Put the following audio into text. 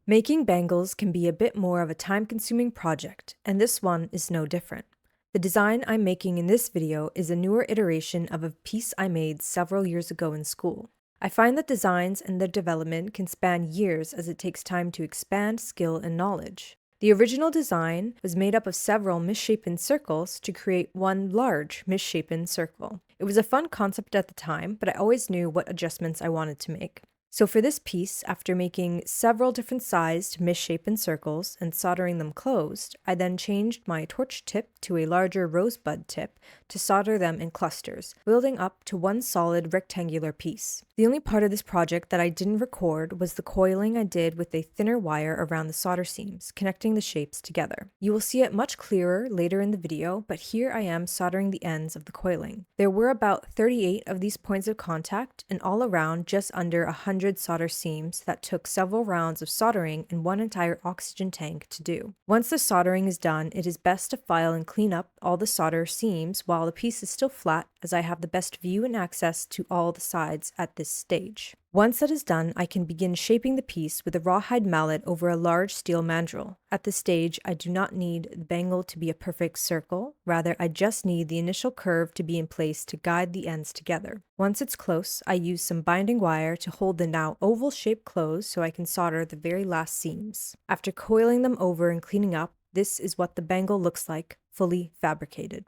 Making bangles can be a bit more of a time-consuming project, and this one is no different. The design I'm making in this video is a newer iteration of a piece I made several years ago in school. I find that designs and their development can span years as it takes time to expand skill and knowledge. The original design was made up of several misshapen circles to create one large misshapen circle. It was a fun concept at the time, but I always knew what adjustments I wanted to make. So for this piece, after making several different sized misshapen circles and soldering them closed, I then changed my torch tip to a larger rosebud tip to solder them in clusters, building up to one solid rectangular piece. The only part of this project that I didn't record was the coiling I did with a thinner wire around the solder seams, connecting the shapes together. You will see it much clearer later in the video, but here I am soldering the ends of the coiling. There were about 38 of these points of contact, and all around just under 100 solder seams that took several rounds of soldering and one entire oxygen tank to do. Once the soldering is done, it is best to file and clean up all the solder seams while the piece is still flat, as I have the best view and access to all the sides at this stage. Once that is done, I can begin shaping the piece with a rawhide mallet over a large steel mandrel. At this stage, I do not need the bangle to be a perfect circle, rather I just need the initial curve to be in place to guide the ends together. Once it's close, I use some binding wire to hold the now oval shape closed so I can solder the very last seams. After coiling them over and cleaning up, this is what the bangle looks like, fully fabricated.